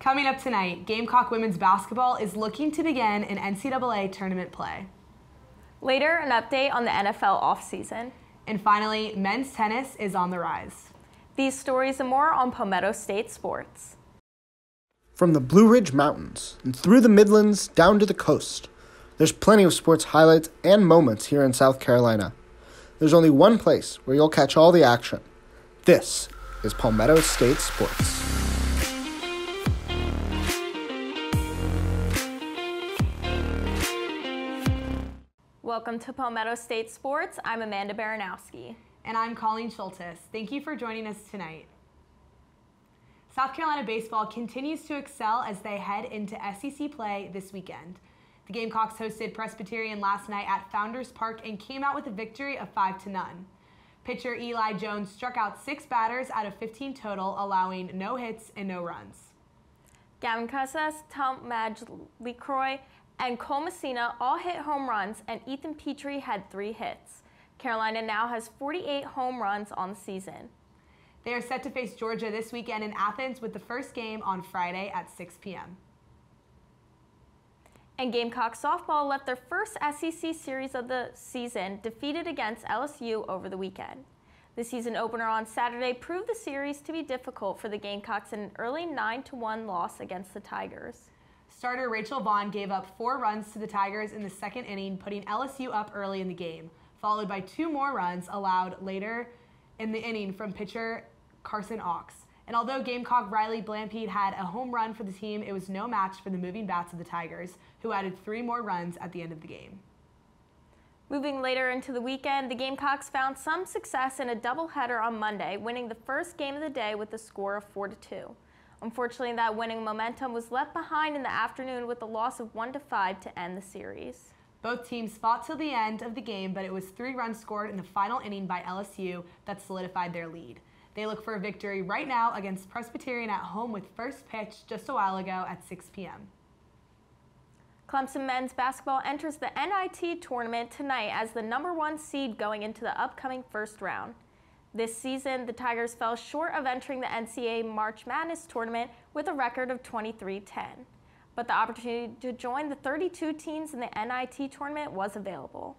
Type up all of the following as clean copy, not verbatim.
Coming up tonight, Gamecock women's basketball is looking to begin an NCAA tournament play. Later, an update on the NFL offseason. And finally, men's tennis is on the rise. These stories and more on Palmetto State Sports. From the Blue Ridge Mountains and through the Midlands down to the coast, there's plenty of sports highlights and moments here in South Carolina. There's only one place where you'll catch all the action. This is Palmetto State Sports. Welcome to Palmetto State Sports. I'm Amanda Baranowski. And I'm Colleen Sholtis. Thank you for joining us tonight. South Carolina baseball continues to excel as they head into SEC play this weekend. The Gamecocks hosted Presbyterian last night at Founders Park and came out with a victory of 5-0. Pitcher Eli Jones struck out 6 batters out of 15 total, allowing no hits and no runs. Gavin Casas, Tom Madge LeCroy, and Cole Messina all hit home runs, and Ethan Petrie had 3 hits. Carolina now has 48 home runs on the season. They are set to face Georgia this weekend in Athens with the first game on Friday at 6 p.m. And Gamecock softball left their first SEC series of the season, defeated against LSU over the weekend. The season opener on Saturday proved the series to be difficult for the Gamecocks in an early 9-1 loss against the Tigers. Starter Rachel Vaughn gave up 4 runs to the Tigers in the second inning, putting LSU up early in the game, followed by 2 more runs allowed later in the inning from pitcher Carson Ox. And although Gamecock Riley Blampede had a home run for the team, it was no match for the moving bats of the Tigers, who added 3 more runs at the end of the game. Moving later into the weekend, the Gamecocks found some success in a doubleheader on Monday, winning the first game of the day with a score of 4-2. Unfortunately, that winning momentum was left behind in the afternoon with a loss of 1-5 to end the series. Both teams fought till the end of the game, but it was 3 runs scored in the final inning by LSU that solidified their lead. They look for a victory right now against Presbyterian at home with first pitch just a while ago at 6 p.m. Clemson men's basketball enters the NIT tournament tonight as the #1 seed going into the upcoming first round. This season, the Tigers fell short of entering the NCAA March Madness tournament with a record of 23-10. But the opportunity to join the 32 teams in the NIT tournament was available.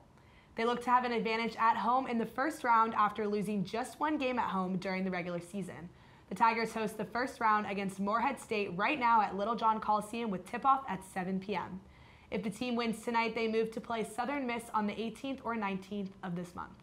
They look to have an advantage at home in the first round after losing just 1 game at home during the regular season. The Tigers host the first round against Morehead State right now at Little John Coliseum with tip-off at 7 p.m. If the team wins tonight, they move to play Southern Miss on the 18th or 19th of this month.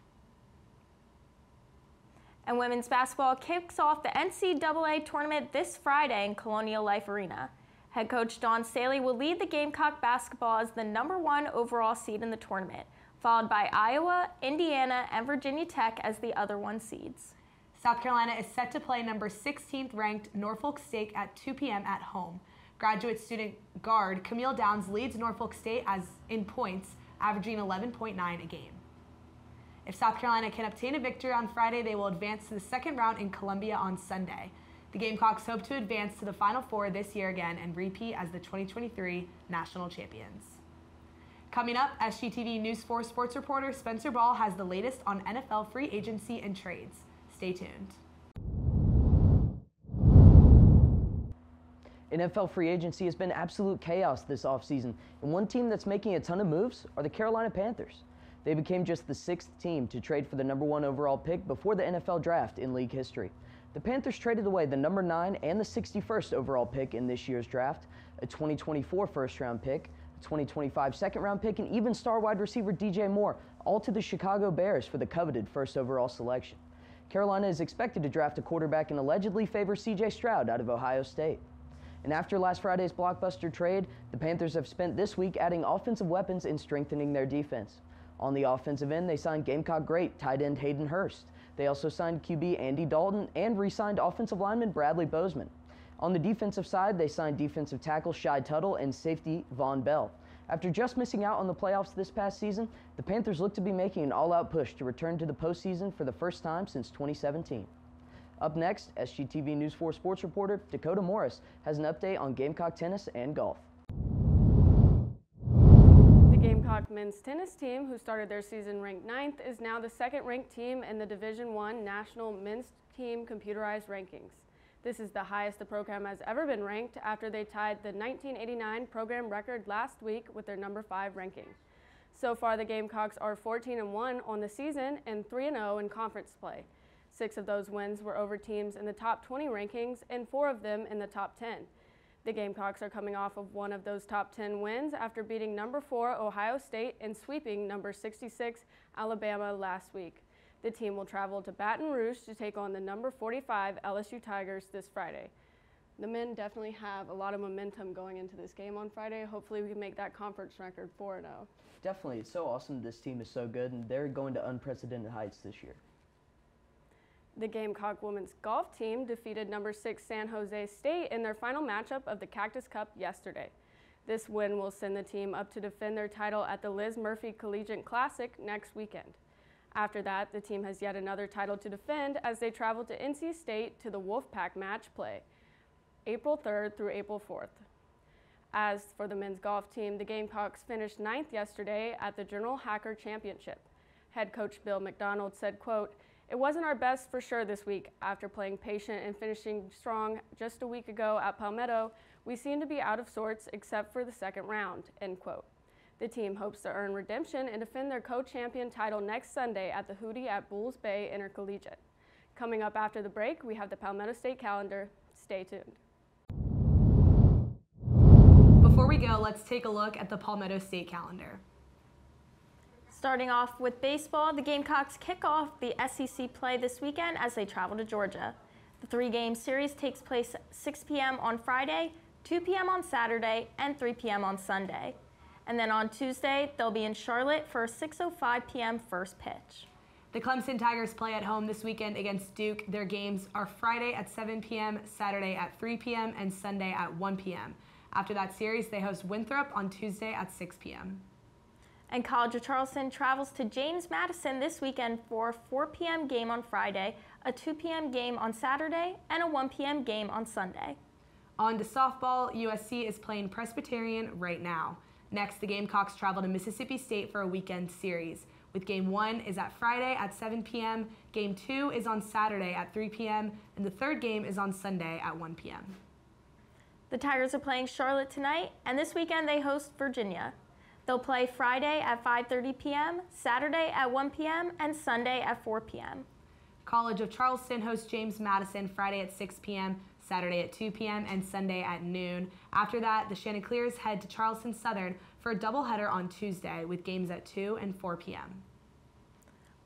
And women's basketball kicks off the NCAA tournament this Friday in Colonial Life Arena. Head coach Dawn Staley will lead the Gamecock basketball as the #1 overall seed in the tournament, followed by Iowa, Indiana, and Virginia Tech as the other 1 seeds. South Carolina is set to play number 16th ranked Norfolk State at 2 p.m. at home. Graduate student guard Camille Downs leads Norfolk State in points, averaging 11.9 a game. If South Carolina can obtain a victory on Friday, they will advance to the second round in Columbia on Sunday. The Gamecocks hope to advance to the Final Four this year again and repeat as the 2023 national champions. Coming up, SGTV News 4 sports reporter Spencer Ball has the latest on NFL free agency and trades. Stay tuned. NFL free agency has been absolute chaos this offseason, and one team that's making a ton of moves are the Carolina Panthers. They became just the 6th team to trade for the #1 overall pick before the NFL draft in league history. The Panthers traded away the #9 and the 61st overall pick in this year's draft, a 2024 first-round pick, a 2025 second-round pick, and even star wide receiver DJ Moore, all to the Chicago Bears for the coveted first overall selection. Carolina is expected to draft a quarterback and allegedly favor C.J. Stroud out of Ohio State. And after last Friday's blockbuster trade, the Panthers have spent this week adding offensive weapons and strengthening their defense. On the offensive end, they signed Gamecock great tight end Hayden Hurst. They also signed QB Andy Dalton and re-signed offensive lineman Bradley Bozeman. On the defensive side, they signed defensive tackle Shai Tuttle and safety Von Bell. After just missing out on the playoffs this past season, the Panthers look to be making an all-out push to return to the postseason for the first time since 2017. Up next, SGTV News 4 sports reporter Dakota Morris has an update on Gamecock tennis and golf. Gamecock men's tennis team, who started their season ranked 9th, is now the 2nd ranked team in the Division I National Men's Team Computerized Rankings. This is the highest the program has ever been ranked after they tied the 1989 program record last week with their number 5 ranking. So far, the Gamecocks are 14-1 on the season and 3-0 in conference play. 6 of those wins were over teams in the top 20 rankings and 4 of them in the top 10. The Gamecocks are coming off of one of those top 10 wins after beating number 4 Ohio State and sweeping number 66 Alabama last week. The team will travel to Baton Rouge to take on the number 45 LSU Tigers this Friday. The men definitely have a lot of momentum going into this game on Friday. Hopefully we can make that conference record 4-0. Definitely. It's so awesome this team is so good, and they're going to unprecedented heights this year. The Gamecock women's golf team defeated number 6 San Jose State in their final matchup of the Cactus Cup yesterday. This win will send the team up to defend their title at the Liz Murphy Collegiate Classic next weekend. After that, the team has yet another title to defend as they travel to NC State to the Wolfpack match play, April 3rd through April 4th. As for the men's golf team, the Gamecocks finished 9th yesterday at the General Hacker Championship. Head coach Bill McDonald said, quote, "It wasn't our best for sure this week. After playing patient and finishing strong just a week ago at Palmetto, we seem to be out of sorts except for the second round," end quote. The team hopes to earn redemption and defend their co-champion title next Sunday at the Hudock at Bulls Bay Intercollegiate. Coming up after the break, we have the Palmetto State calendar. Stay tuned. Before we go, let's take a look at the Palmetto State calendar. Starting off with baseball, the Gamecocks kick off the SEC play this weekend as they travel to Georgia. The 3-game series takes place 6 p.m. on Friday, 2 p.m. on Saturday, and 3 p.m. on Sunday. And then on Tuesday, they'll be in Charlotte for a 6:05 p.m. first pitch. The Clemson Tigers play at home this weekend against Duke. Their games are Friday at 7 p.m., Saturday at 3 p.m., and Sunday at 1 p.m. After that series, they host Winthrop on Tuesday at 6 p.m. And College of Charleston travels to James Madison this weekend for a 4 p.m. game on Friday, a 2 p.m. game on Saturday, and a 1 p.m. game on Sunday. On to softball, USC is playing Presbyterian right now. Next, the Gamecocks travel to Mississippi State for a weekend series, with Game 1 is at Friday at 7 p.m., Game 2 is on Saturday at 3 p.m., and the third game is on Sunday at 1 p.m. The Tigers are playing Charlotte tonight, and this weekend they host Virginia. They'll play Friday at 5:30 p.m., Saturday at 1 p.m., and Sunday at 4 p.m. College of Charleston hosts James Madison Friday at 6 p.m., Saturday at 2 p.m., and Sunday at noon. After that, the Chanticleers head to Charleston Southern for a doubleheader on Tuesday with games at 2 and 4 p.m.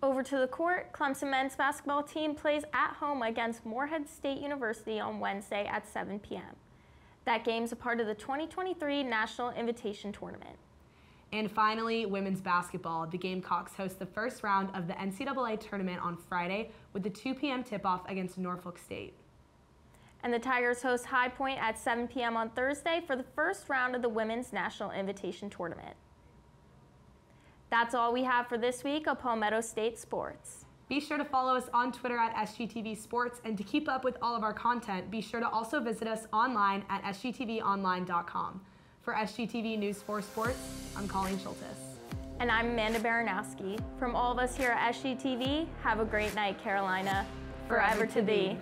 Over to the court, Clemson men's basketball team plays at home against Morehead State University on Wednesday at 7 p.m. That game's a part of the 2023 National Invitation Tournament. And finally, women's basketball. The Gamecocks host the first round of the NCAA tournament on Friday with the 2 p.m. tip-off against Norfolk State. And the Tigers host High Point at 7 p.m. on Thursday for the first round of the Women's National Invitation Tournament. That's all we have for this week of Palmetto State Sports. Be sure to follow us on Twitter at SGTV Sports, and to keep up with all of our content, be sure to also visit us online at sgtvonline.com. For SGTV News 4 Sports, I'm Colleen Sholtis. And I'm Amanda Baranowski. From all of us here at SGTV, have a great night, Carolina. Forever to thee.